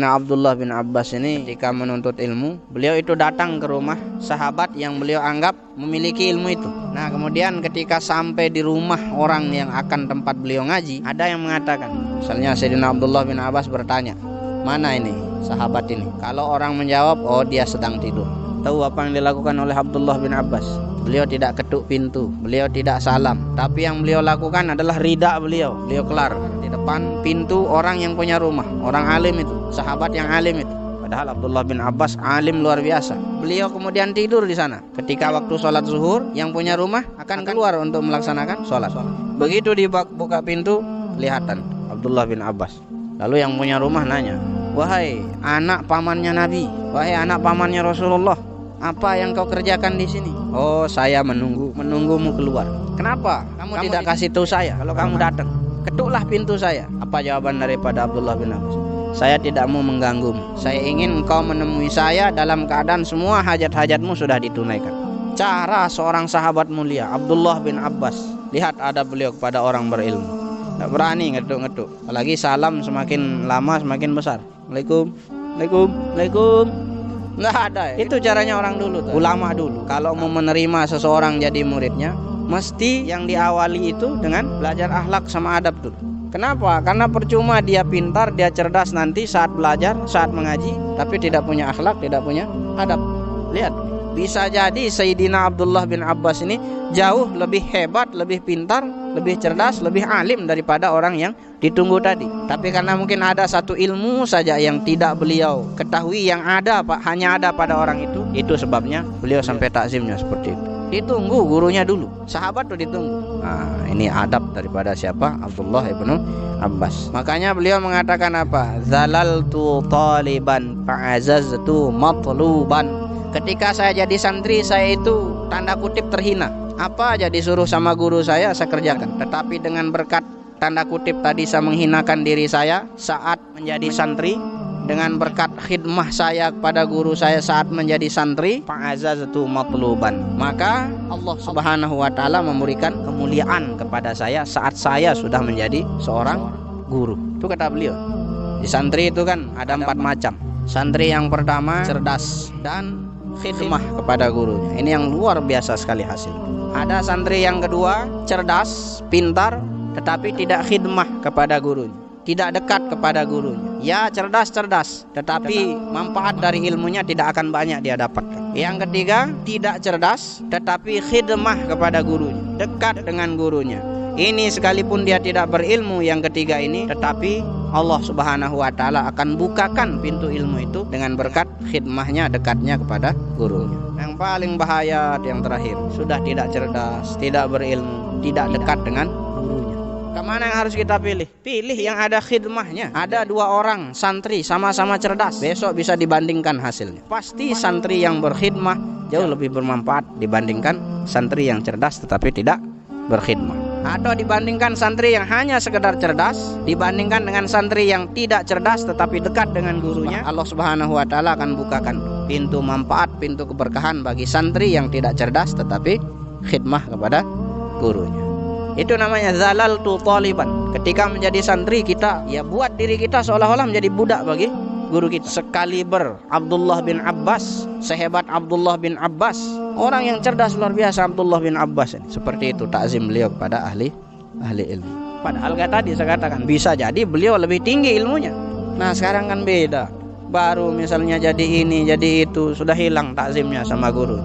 Sayyidina Abdullah bin Abbas ini ketika menuntut ilmu, beliau itu datang ke rumah sahabat yang beliau anggap memiliki ilmu itu. Nah, kemudian ketika sampai di rumah orang yang akan tempat beliau ngaji, ada yang mengatakan, misalnya Sayyidina Abdullah bin Abbas bertanya, mana ini sahabat ini? Kalau orang menjawab, oh dia sedang tidur. Tahu apa yang dilakukan oleh Abdullah bin Abbas? Beliau tidak ketuk pintu, beliau tidak salam, tapi yang beliau lakukan adalah rida beliau kelar di depan pintu orang yang punya rumah, orang alim itu, sahabat yang alim itu. Padahal Abdullah bin Abbas alim luar biasa. Beliau kemudian tidur di sana. Ketika waktu sholat zuhur, yang punya rumah akan keluar untuk melaksanakan sholat. Begitu dibuka pintu, kelihatan Abdullah bin Abbas. Lalu yang punya rumah nanya, wahai anak pamannya Nabi, wahai anak pamannya Rasulullah, apa yang kau kerjakan di sini? Oh, saya menunggumu keluar. Kenapa? Kamu tidak kasih tahu saya kalau kamu datang. Ketuklah pintu saya. Apa jawaban daripada Abdullah bin Abbas? Saya tidak mau mengganggumu. Saya ingin engkau menemui saya dalam keadaan semua hajat-hajatmu sudah ditunaikan. Cara seorang sahabat mulia, Abdullah bin Abbas. Lihat adab beliau kepada orang berilmu. Tidak berani ngetuk-ngetuk. Apalagi salam semakin lama semakin besar. Waalaikum. Nggak ada ya. Itu caranya orang dulu tuh. Ulama dulu kalau mau menerima seseorang jadi muridnya, mesti yang diawali itu dengan belajar akhlak sama adab dulu. Kenapa? Karena percuma dia pintar, dia cerdas nanti saat belajar, saat mengaji, tapi tidak punya akhlak, tidak punya adab. Lihat, bisa jadi Sayyidina Abdullah bin Abbas ini jauh lebih hebat, lebih pintar, lebih cerdas, lebih alim daripada orang yang ditunggu tadi. Tapi karena mungkin ada satu ilmu saja yang tidak beliau ketahui, yang ada hanya ada pada orang itu sebabnya beliau sampai takzimnya seperti itu. Ditunggu gurunya dulu, sahabat tuh ditunggu. Nah, ini adab daripada siapa? Abdullah bin Abbas. Makanya beliau mengatakan apa? Zalaltu taliban fa'azaztu matluban. Ketika saya jadi santri, saya itu tanda kutip terhina. Apa aja disuruh sama guru saya kerjakan. Tetapi dengan berkat tanda kutip tadi saya menghinakan diri saya saat menjadi santri, dengan berkat khidmah saya kepada guru saya saat menjadi santri, fa'azaztu matluban, maka Allah Subhanahu wa taala memberikan kemuliaan kepada saya saat saya sudah menjadi seorang guru. Itu kata beliau. Di santri itu kan ada 4 macam. Santri yang pertama cerdas dan khidmah kepada gurunya. Ini yang luar biasa sekali hasil. Ada santri yang kedua cerdas, pintar, tetapi tidak khidmah kepada gurunya, tidak dekat kepada gurunya. Ya cerdas, tetapi manfaat dari ilmunya tidak akan banyak dia dapatkan. Yang ketiga tidak cerdas, tetapi khidmah kepada gurunya, dekat dengan gurunya. Ini sekalipun dia tidak berilmu yang ketiga ini, tetapi Allah Subhanahu wa taala akan bukakan pintu ilmu itu dengan berkat khidmahnya, dekatnya kepada gurunya. Yang paling bahaya yang terakhir, sudah tidak cerdas, tidak berilmu, tidak dekat dengan gurunya. Kemana yang harus kita pilih? Pilih yang ada khidmahnya. Ada 2 orang santri sama-sama cerdas, besok bisa dibandingkan hasilnya. Pasti santri yang berkhidmah jauh lebih bermanfaat dibandingkan santri yang cerdas tetapi tidak berkhidmah. Atau dibandingkan santri yang hanya sekedar cerdas dibandingkan dengan santri yang tidak cerdas tetapi dekat dengan gurunya. Allah Subhanahu wa taala akan bukakan pintu manfaat, pintu keberkahan bagi santri yang tidak cerdas tetapi khidmah kepada gurunya. Itu namanya zalaltu taliban. Ketika menjadi santri, kita ya buat diri kita seolah-olah menjadi budak bagi guru kita. Sekaliber Abdullah bin Abbas, sehebat Abdullah bin Abbas, orang yang cerdas luar biasa Abdullah bin Abbas ini. Seperti itu takzim beliau kepada ahli ilmu. Padahal tadi saya katakan bisa jadi beliau lebih tinggi ilmunya. Nah sekarang kan beda. Baru misalnya jadi ini, jadi itu, sudah hilang takzimnya sama guru.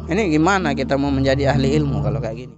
Ini gimana kita mau menjadi ahli ilmu kalau kayak gini?